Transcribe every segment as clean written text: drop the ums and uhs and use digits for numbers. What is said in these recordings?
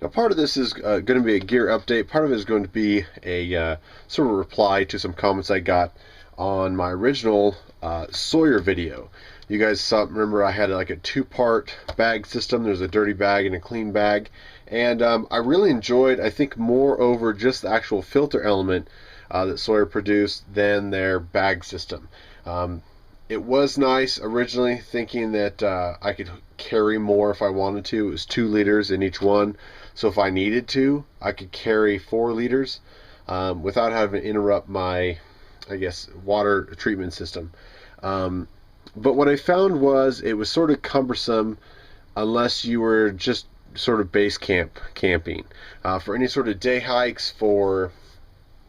Now, part of this is going to be a gear update. Part of it is going to be a sort of reply to some comments I got on my original Sawyer video. You guys remember I had like a two-part bag system. There's a dirty bag and a clean bag. And I really enjoyed, I think, more over just the actual filter element that Sawyer produced than their bag system. It was nice originally, thinking that I could carry more if I wanted to. It was 2 liters in each one, so if I needed to, I could carry 4 liters without having to interrupt my, I guess, water treatment system. But what I found was it was sort of cumbersome unless you were just sort of base camping. For any sort of day hikes, for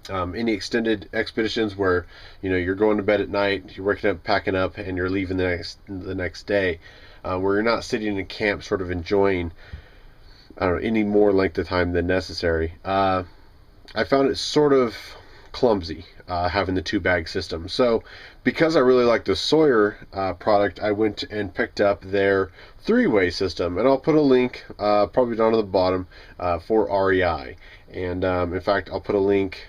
any extended expeditions where you're going to bed at night, you're waking up, packing up, and you're leaving the next day, where you're not sitting in camp sort of enjoying, I don't know, any more length of time than necessary. I found it sort of clumsy having the 2-bag system. So because I really like the Sawyer product, I went and picked up their 3-way system, and I'll put a link probably down at the bottom for REI. And in fact, I'll put a link,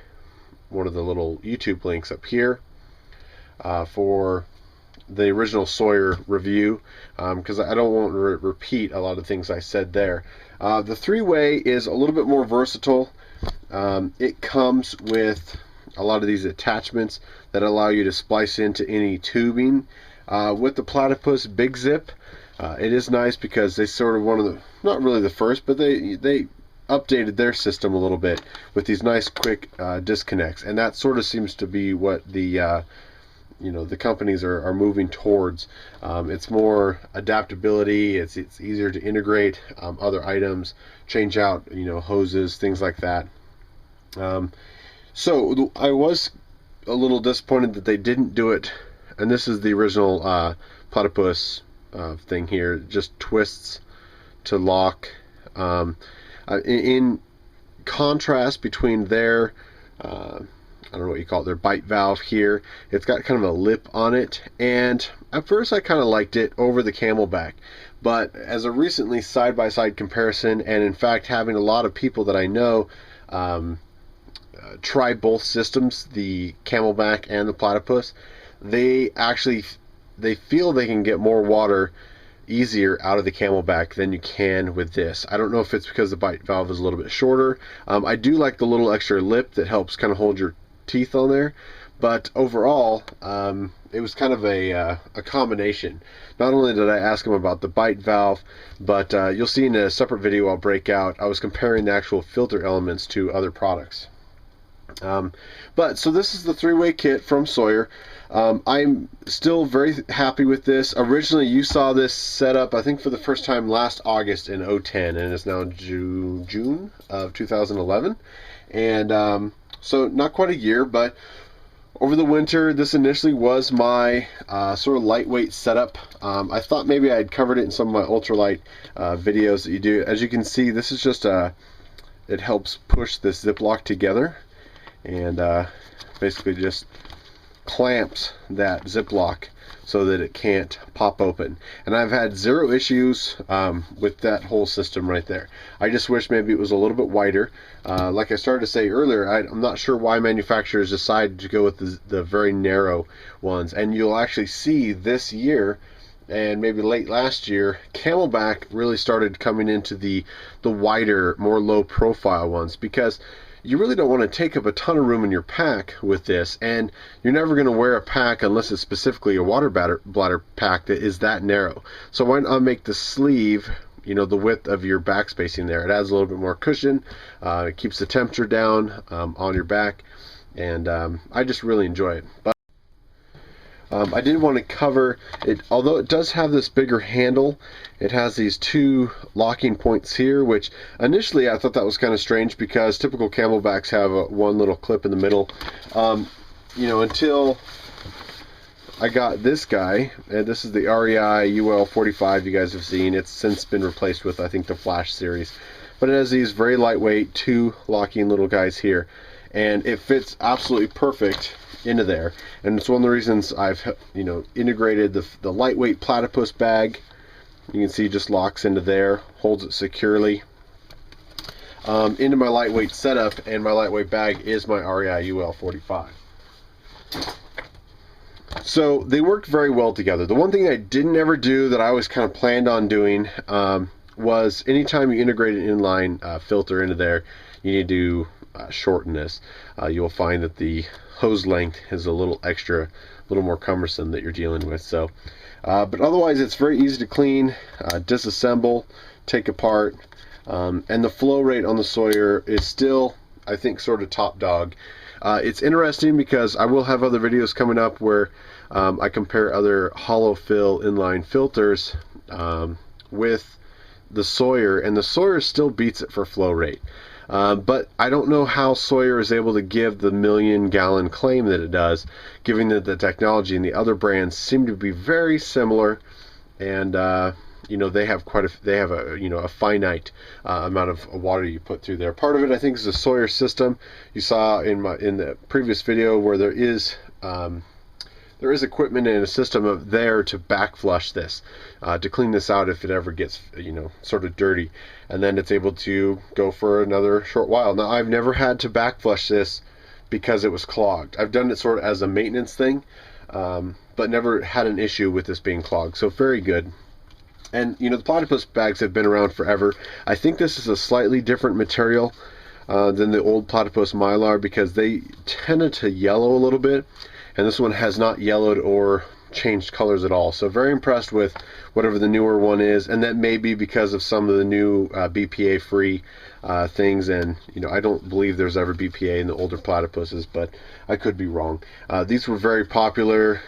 one of the little YouTube links up here for the original Sawyer review, because I don't want to repeat a lot of things I said there. The 3-way is a little bit more versatile. It comes with a lot of these attachments that allow you to splice into any tubing. With the Platypus Big Zip, it is nice because they sort of one of the, not really the first, but they updated their system a little bit with these nice quick disconnects, and that sort of seems to be what the the companies are moving towards. It's more adaptability. It's easier to integrate other items, change out hoses, things like that. So I was a little disappointed that they didn't do it, and this is the original Platypus thing here. It just twists to lock. In contrast between their I don't know what you call it, their bite valve here, it's got kind of a lip on it, and at first I kind of liked it over the Camelback, but as a recently side-by-side comparison, and in fact having a lot of people that I know try both systems, the Camelback and the Platypus, they feel they can get more water easier out of the Camelback than you can with this. I don't know if it's because the bite valve is a little bit shorter. I do like the little extra lip that helps kind of hold your teeth on there, but overall it was kind of a combination. Not only did I ask him about the bite valve, but you'll see in a separate video I'll break out, I was comparing the actual filter elements to other products. But so this is the 3-way kit from Sawyer. I'm still very happy with this. Originally you saw this set up I think for the first time last August in 2010, and it's now June of 2011, and so not quite a year, but over the winter this initially was my sort of lightweight setup. I thought maybe I had covered it in some of my ultralight videos that you do. As you can see, this is just it helps push this Ziploc together, and basically just clamps that Ziploc so that it can't pop open. And I've had 0 issues with that whole system right there. I just wish maybe it was a little bit wider. Like I started to say earlier, I'm not sure why manufacturers decide to go with the very narrow ones. And you'll actually see this year, and maybe late last year, Camelback really started coming into the wider, more low profile ones, because you really don't want to take up a ton of room in your pack with this, and you're never going to wear a pack unless it's specifically a water bladder pack that is that narrow. So why not make the sleeve the width of your back spacing there? It adds a little bit more cushion, it keeps the temperature down on your back, and I just really enjoy it. But I did want to cover it, although it does have this bigger handle, it has these 2 locking points here, which initially I thought that was kind of strange because typical Camelbacks have one little clip in the middle. Until I got this guy, and this is the REI UL 45 you guys have seen. It's since been replaced with, I think, the Flash series. But it has these very lightweight 2 locking little guys here, and it fits absolutely perfect into there. And it's one of the reasons I've integrated the lightweight Platypus bag. You can see it just locks into there, holds it securely. into my lightweight setup, and my lightweight bag is my REI UL45. So they worked very well together. The one thing I didn't ever do that I always kind of planned on doing was anytime you integrate an inline filter into there, you need to shorten this. You'll find that the hose length is a little extra, a little more cumbersome that you're dealing with. So, but otherwise it's very easy to clean, disassemble, take apart, and the flow rate on the Sawyer is still, I think, sort of top dog. It's interesting because I will have other videos coming up where I compare other hollow fill inline filters with the Sawyer, and the Sawyer still beats it for flow rate. But I don't know how Sawyer is able to give the 1,000,000-gallon claim that it does, given that the technology and the other brands seem to be very similar, and you know, they have a finite amount of water you put through there. Part of it, I think, is the Sawyer system. You saw in the previous video where there is equipment and a system there to back flush this, to clean this out if it ever gets, you know, sort of dirty, and then it's able to go for another short while. Now, I've never had to back flush this because it was clogged. I've done it sort of as a maintenance thing, but never had an issue with this being clogged. So very good. And you know, the Platypus bags have been around forever. I think this is a slightly different material than the old Platypus Mylar, because they tended to yellow a little bit, and this one has not yellowed or changed colors at all. So very impressed with whatever the newer one is, and that may be because of some of the new BPA free things. And you know, I don't believe there's ever BPA in the older Platypuses, but I could be wrong. These were very popular.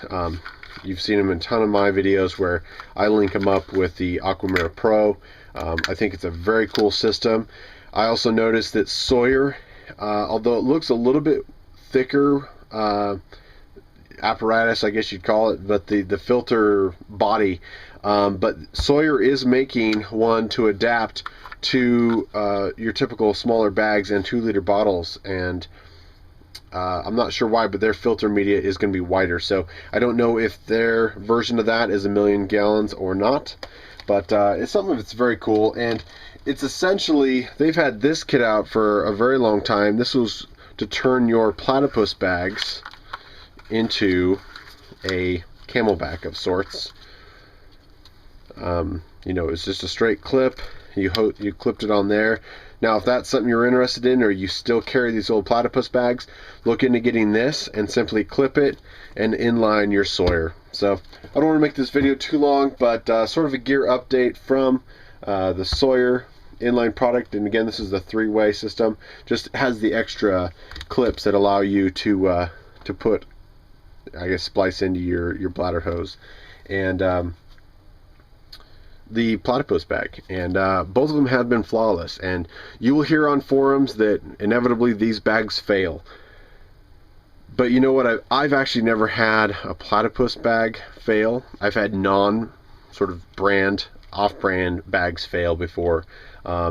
You've seen them in a ton of my videos where I link them up with the Aquamira Pro. I think it's a very cool system. I also noticed that Sawyer, although it looks a little bit thicker apparatus, I guess you'd call it, but the filter body, but Sawyer is making one to adapt to your typical smaller bags and 2-liter bottles, and I'm not sure why, but their filter media is going to be wider. So I don't know if their version of that is 1,000,000 gallons or not, but it's something that's very cool. And it's essentially, they've had this kit out for a very long time. This was to turn your Platypus bags into a camelback of sorts. You know, it's just a straight clip. You clipped it on there. Now, if that's something you're interested in, or you still carry these old Platypus bags, look into getting this and simply clip it and inline your Sawyer. So I don't want to make this video too long, but sort of a gear update from the Sawyer inline product. And again, this is the 3-way system. Just has the extra clips that allow you to put, I guess, splice into your bladder hose. And the Platypus bag, and both of them have been flawless. And you will hear on forums that inevitably these bags fail, but you know what, I've actually never had a Platypus bag fail. I've had sort of off-brand bags fail before,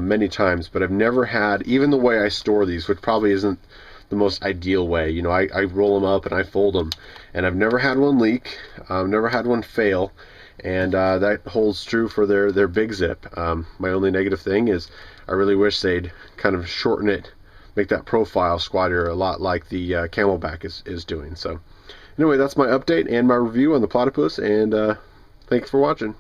many times, but I've never had, even the way I store these, which probably isn't the most ideal way. You know, I roll them up and I fold them, and I've never had one leak. I've never had one fail. And that holds true for their big zip. My only negative thing is I really wish they'd kind of shorten it, make that profile squatter a lot like the Camelback is doing. So anyway, that's my update and my review on the Platypus, and thanks for watching.